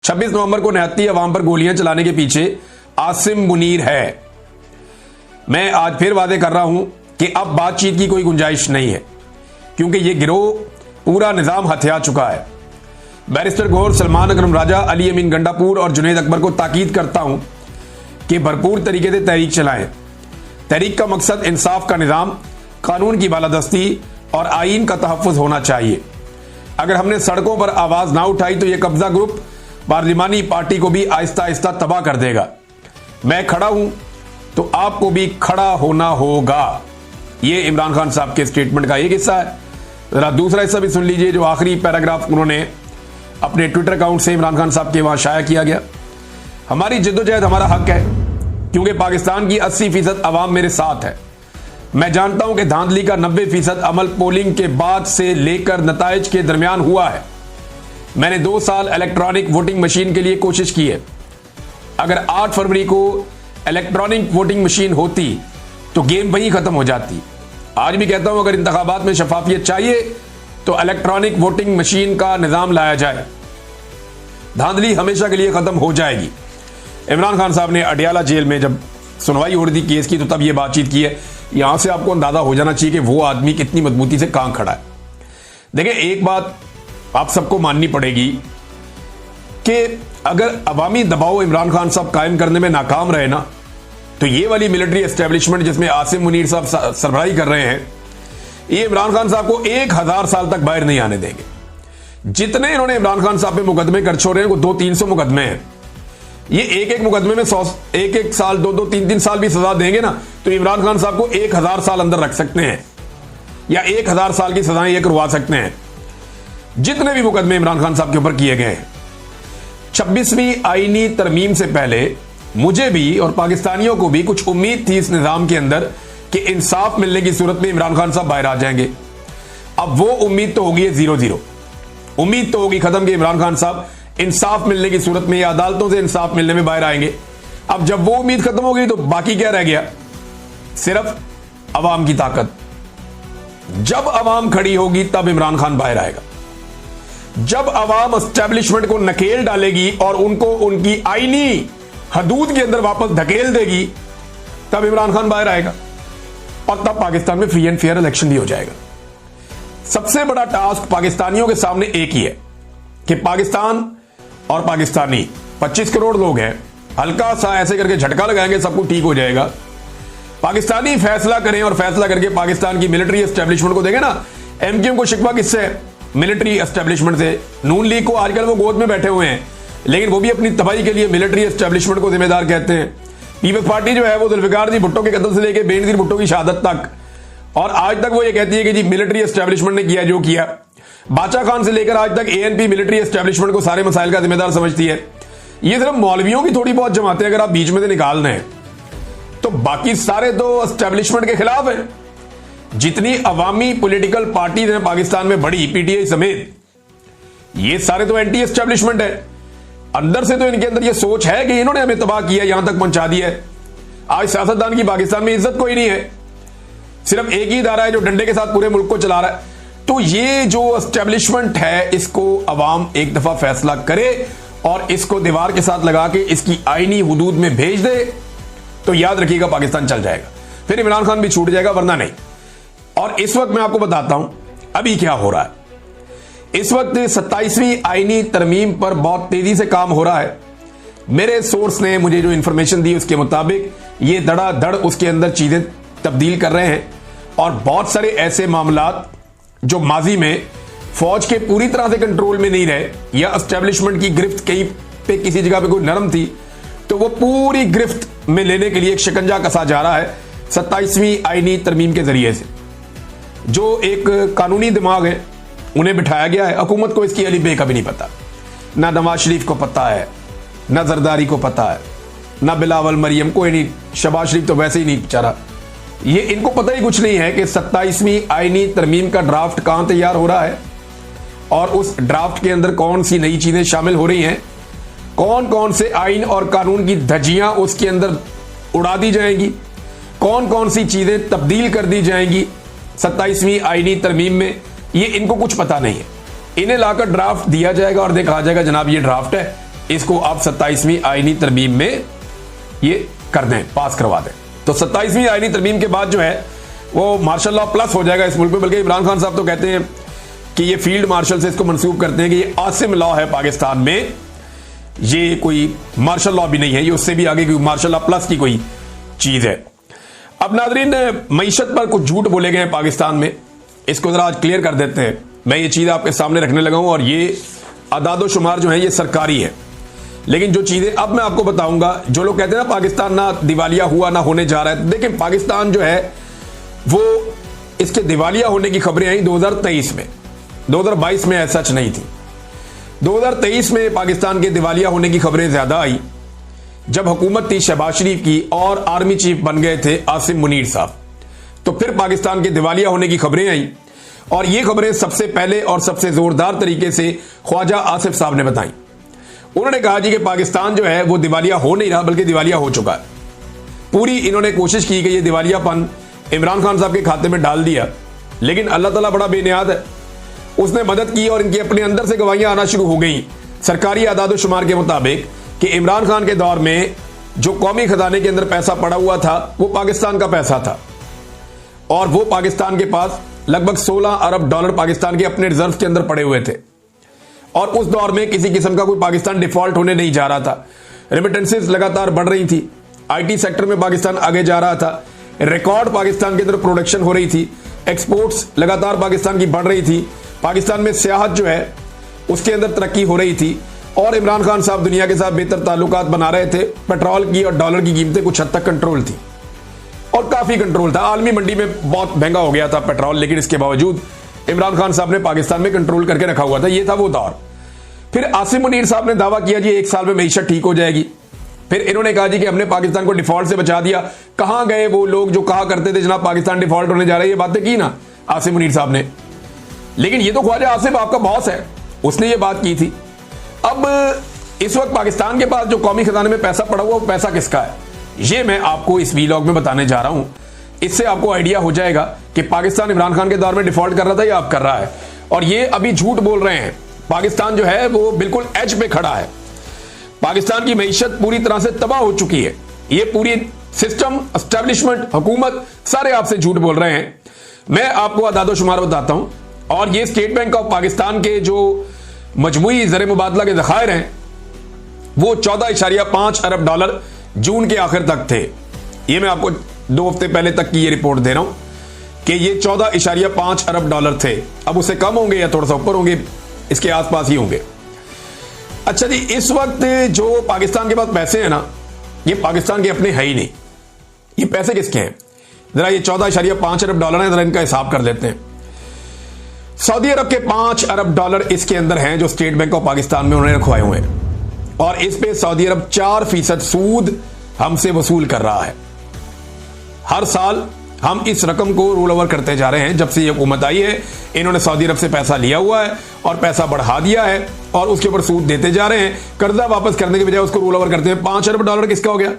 26 नवंबर को निहत्ती अवाम पर गोलियां चलाने के पीछे आसिम मुनीर है। मैं आज फिर वादे कर रहा हूं कि अब बातचीत की कोई गुंजाइश नहीं है, क्योंकि यह गिरोह पूरा निजाम हथिया चुका है। बैरिस्टर गौहर, सलमान अकरम राजा, अली अमीन गंडापुर और जुनैद अकबर को ताकीद करता हूं कि भरपूर तरीके से तहरीक चलाएं। तहरीक का मकसद इंसाफ का निजाम, कानून की बालादस्ती और आईन का तहफ़्फ़ुज़ होना चाहिए। अगर हमने सड़कों पर आवाज ना उठाई तो यह कब्जा ग्रुप पार्लिमानी पार्टी को भी आहिस्ता आहिस्ता तबाह कर देगा। मैं खड़ा हूं तो आपको भी खड़ा होना होगा। यह इमरान खान साहब के स्टेटमेंट का एक हिस्सा है। जरा दूसरा हिस्सा भी सुन लीजिए, जो आखिरी पैराग्राफ उन्होंने अपने ट्विटर अकाउंट से इमरान खान साहब के वहां शाया किया गया। हमारी जद्दोजहद हमारा हक है, क्योंकि पाकिस्तान की 80% अवाम मेरे साथ है। मैं जानता हूं कि धांधली का 90% अमल पोलिंग के बाद से लेकर नताइज के दरमियान हुआ है। मैंने 2 साल इलेक्ट्रॉनिक वोटिंग मशीन के लिए कोशिश की है। अगर 8 फरवरी को इलेक्ट्रॉनिक वोटिंग मशीन होती तो गेम वहीं खत्म हो जाती। आज भी कहता हूं, अगर इंतखाबात में शफाफियत चाहिए तो इलेक्ट्रॉनिक वोटिंग मशीन का निजाम लाया जाए। धांधली हमेशा के लिए खत्म हो जाएगी। इमरान खान साहब ने अडियाला जेल में जब सुनवाई हो रही थी केस की, तो तब यह बातचीत की है। यहां से आपको अंदाजा हो जाना चाहिए कि वो आदमी कितनी मजबूती से कहां खड़ा है। देखिए, एक बात आप सबको माननी पड़ेगी कि अगर अवामी दबाव इमरान खान साहब कायम करने में नाकाम रहे ना, तो ये वाली मिलिट्री एस्टेब्लिशमेंट जिसमें आसिम मुनीर साहब सरबराही कर रहे हैं, ये इमरान खान साहब को 1000 साल तक बाहर नहीं आने देंगे। जितने इन्होंने इमरान खान साहब पे मुकदमे कर छोड़े हैं, वो 200-300 मुकदमे हैं। ये एक मुकदमे में 100 साल 2-2 3-3 साल भी सजा देंगे ना, तो इमरान खान साहब को 1000 साल अंदर रख सकते हैं, या 1000 साल की सजाएं ये करवा सकते हैं। जितने भी मुकदमे इमरान खान साहब के ऊपर किए गए हैं। 26वीं आईनी तरमीम से पहले मुझे भी और पाकिस्तानियों को भी कुछ उम्मीद थी इस निजाम के अंदर कि इंसाफ मिलने की सूरत में इमरान खान साहब बाहर आ जाएंगे। अब वो उम्मीद तो होगी 0-0। उम्मीद तो होगी खत्म कि इमरान खान साहब इंसाफ मिलने की सूरत में या अदालतों से इंसाफ मिलने में बाहर आएंगे। अब जब वो उम्मीद खत्म हो गई तो बाकी क्या रह गया? सिर्फ अवाम की ताकत। जब अवाम खड़ी होगी तब इमरान खान बाहर आएगा। जब अवाम एस्टेब्लिशमेंट को नकेल डालेगी और उनको उनकी आईनी हदूद के अंदर वापस धकेल देगी, तब इमरान खान बाहर आएगा और तब पाकिस्तान में फ्री एंड फेयर इलेक्शन भी हो जाएगा। सबसे बड़ा टास्क पाकिस्तानियों के सामने एक ही है कि पाकिस्तान और पाकिस्तानी 25 करोड़ लोग हैं, हल्का सा ऐसे करके झटका लगाएंगे, सब कुछ ठीक हो जाएगा। पाकिस्तानी फैसला करें और फैसला करके पाकिस्तान की मिलिट्री एस्टेब्लिशमेंट को देंगे ना। एमक्यूएम को शिकवा किससे है? मिलिट्री एस्टेब्लिशमेंट से। नून लीग को आजकल वो गोद में बैठे हुए हैं, लेकिन वो भी अपनी तबाही के लिए मिलिट्री एस्टेब्लिशमेंट को जिम्मेदार कहते हैं। पीपल्स पार्टी जो है वो जुल्फिकार जी भुट्टो के कत्ल से लेकर बेनजीर भुट्टो की शहादत तक, और आज तक वो ये कहती है कि जी मिलिट्री एस्टेब्लिशमेंट ने किया जो किया। बाचा खान से लेकर आज तक एएनपी मिलिट्री एस्टेब्लिशमेंट को सारे मसाइल का जिम्मेदार समझती है। ये सिर्फ मौलवियों की थोड़ी बहुत जमातें अगर आप बीच में से निकाल दें तो बाकी सारे तो एस्टेब्लिशमेंट के खिलाफ हैं। जितनी अवामी पॉलिटिकल पार्टीज हैं पाकिस्तान में बड़ी, पीटीआई समेत, ये सारे तो एंटी एस्टेब्लिशमेंट है। अंदर से तो इनके अंदर ये सोच है कि इन्होंने हमें तबाह किया, यहां तक पहुंचा दिया है। आज सियासतदान की पाकिस्तान में इज्जत कोई नहीं है, सिर्फ एक ही इदारा है जो डंडे के साथ पूरे मुल्क को चला रहा है। तो ये जो एस्टेब्लिशमेंट है, इसको अवाम एक दफा फैसला करे और इसको दीवार के साथ लगा के इसकी आईनी हुदूद में भेज दे, तो याद रखिएगा पाकिस्तान चल जाएगा। फिर इमरान खान भी छूट जाएगा, वरना नहीं। और इस वक्त मैं आपको बताता हूं अभी क्या हो रहा है। इस वक्त 27वीं आईनी तरमीम पर बहुत तेजी से काम हो रहा है। मेरे सोर्स ने मुझे जो इंफॉर्मेशन दी उसके मुताबिक ये धड़ाधड़ उसके अंदर चीजें तब्दील कर रहे हैं, और बहुत सारे ऐसे मामलात जो माजी में फौज के पूरी तरह से कंट्रोल में नहीं रहे, या एस्टेब्लिशमेंट की गिरफ्त कहीं पे किसी जगह पे कोई नरम थी, तो वो पूरी गिरफ्त में लेने के लिए एक शिकंजा कसा जा रहा है 27वीं आईनी तरमीम के जरिए से। जो एक कानूनी दिमाग है उन्हें बिठाया गया है। हुकूमत को इसकी अली बे का भी नहीं पता, ना नवाज शरीफ को पता है, ना जरदारी को पता है, ना बिलावल मरियम, कोई नहीं। शहबाज शरीफ तो वैसे ही नहीं बेचारा, ये इनको पता ही कुछ नहीं है कि 27वीं आईनी तरमीम का ड्राफ्ट कहां तैयार हो रहा है और उस ड्राफ्ट के अंदर कौन सी नई चीजें शामिल हो रही हैं, कौन कौन से आइन और कानून की धज्जियां उसके अंदर उड़ा दी जाएंगी, कौन कौन सी चीजें तब्दील कर दी जाएंगी 27वीं आईनी तरमीम में। ये इनको कुछ पता नहीं है। इन्हें लाकर ड्राफ्ट दिया जाएगा और देखा जाएगा जनाब ये ड्राफ्ट है, इसको आप 27वीं आईनी तरमीम में ये कर दें, पास करवा दें। तो 27वीं आईनी तरमीम के बाद जो है वो मार्शल लॉ प्लस हो जाएगा इस मुल्क में। बल्कि इमरान खान साहब तो कहते हैं कि ये फील्ड मार्शल से इसको मंसूब करते हैं कि ये आसिम लॉ है पाकिस्तान में, ये कोई मार्शल लॉ भी नहीं है, ये उससे भी आगे मार्शल लॉ प्लस की कोई चीज है। अब नाजरीन, मईशत पर कुछ झूठ बोले गए हैं पाकिस्तान में, इसको जरा आज क्लियर कर देते हैं। मैं ये चीज आपके सामने रखने लगा हूं और ये आदादो शुमार जो है ये सरकारी है, लेकिन जो चीजें अब मैं आपको बताऊंगा, जो लोग कहते हैं ना पाकिस्तान ना दिवालिया हुआ ना होने जा रहा है, देखिए पाकिस्तान जो है वो इसके दिवालिया होने की खबरें आई 2023 में, 2022 में ऐसा सच नहीं थी। 2023 में पाकिस्तान के दिवालिया होने की खबरें ज्यादा आई जब हुकूमत थी शहबाज शरीफ की और आर्मी चीफ बन गए थे आसिम मुनीर साहब। तो फिर पाकिस्तान के दिवालिया होने की खबरें आई और ये खबरें सबसे पहले और सबसे जोरदार तरीके से ख्वाजा आसिफ साहब ने बताई। उन्होंने कहा जी कि पाकिस्तान जो है वो दिवालिया हो नहीं रहा बल्कि दिवालिया हो चुका है। पूरी इन्होंने कोशिश की कि ये दिवालियापन इमरान खान साहब के खाते में डाल दिया, लेकिन अल्लाह ताला बड़ा बेनियाद है, उसने मदद की और इनके अपने अंदर से गवाहियां आना शुरू हो गई सरकारी आदादो शुमार के मुताबिक कि इमरान खान के दौर में जो कौमी खजाने के अंदर पैसा पड़ा हुआ था वो पाकिस्तान का पैसा था और वो पाकिस्तान के पास लगभग 16 अरब डॉलर पाकिस्तान के अपने रिजर्व के अंदर पड़े हुए थे और उस दौर में किसी किस्म का कोई पाकिस्तान डिफॉल्ट होने नहीं जा रहा था। रेमिटेंसेस लगातार बढ़ रही थी, आईटी सेक्टर में पाकिस्तान आगे जा रहा था, रिकॉर्ड पाकिस्तान के अंदर प्रोडक्शन हो रही थी, एक्सपोर्ट्स लगातार पाकिस्तान की बढ़ रही थी, पाकिस्तान में सियाहत जो है उसके अंदर तरक्की हो रही थी और इमरान खान साहब दुनिया के साथ बेहतर ताल्लुकात बना रहे थे। पेट्रोल की और डॉलर की कीमतें कुछ हद तक कंट्रोल थी और काफी कंट्रोल था। आलमी मंडी में बहुत महंगा हो गया था पेट्रोल, लेकिन इसके बावजूद इमरान खान साहब ने पाकिस्तान में कंट्रोल करके रखा हुआ था। ये था वो दौर। फिर आसिम मुनीर साहब ने दावा किया जी 1 साल में मईशत ठीक हो जाएगी। फिर इन्होंने कहा जी कि हमने पाकिस्तान को डिफॉल्ट से बचा दिया। कहां गए वो लोग जो कहा करते थे जनाब पाकिस्तान डिफॉल्ट होने जा रहा है? ये बातें की ना आसिम मुनीर साहब ने, लेकिन ये तो ख्वाजा आसिफ आपका बॉस है, उसने ये बात की थी। अब इस वक्त पाकिस्तान के पास जो कौमी खजाने में पैसा पड़ा हुआ वो पैसा किसका है, ये मैं आपको इस वीलॉग में बताने जा रहा हूं। इससे आपको आइडिया हो जाएगा कि पाकिस्तान इमरान खान के दौर में डिफॉल्ट कर रहा था या अब कर रहा है। और ये अभी झूठ बोल रहे हैं, पाकिस्तान जो है वो बिल्कुल एज पे खड़ा है। पाकिस्तान की मईशत पूरी तरह से तबाह हो चुकी है। ये पूरी सिस्टम, एस्टेब्लिशमेंट, हुकूमत सारे आपसे झूठ बोल रहे हैं। मैं आपको आदादो शुमार बताता हूं और ये स्टेट बैंक ऑफ पाकिस्तान के जो मजमूई ज़र मुबादला के ज़खायर हैं वो 14.5 अरब डॉलर जून के आखिर तक थे। ये मैं आपको 2 हफ्ते पहले तक की ये रिपोर्ट दे रहा हूं कि ये 14.5 अरब डॉलर थे। अब उससे कम होंगे या थोड़ा सा ऊपर होंगे, इसके आसपास ही होंगे। अच्छा जी, इस वक्त जो पाकिस्तान के पास पैसे हैं ना, ये पाकिस्तान के अपने है ही नहीं। ये पैसे किसके हैं? जरा ये 14.5 अरब डॉलर है, जरा इनका हिसाब कर लेते हैं। सऊदी अरब के 5 अरब डॉलर इसके अंदर हैं जो स्टेट बैंक ऑफ पाकिस्तान में उन्होंने रखवाए हुए हैं और इस पे सऊदी अरब 4% सूद हमसे वसूल कर रहा है। हर साल हम इस रकम को रोल ओवर करते जा रहे हैं। जब से ये हुकूमत आई है इन्होंने सऊदी अरब से पैसा लिया हुआ है और पैसा बढ़ा दिया है और उसके ऊपर सूद देते जा रहे हैं। कर्जा वापस करने के बजाय उसको रोल ओवर करते हैं। 5 अरब डॉलर किसका हो गया?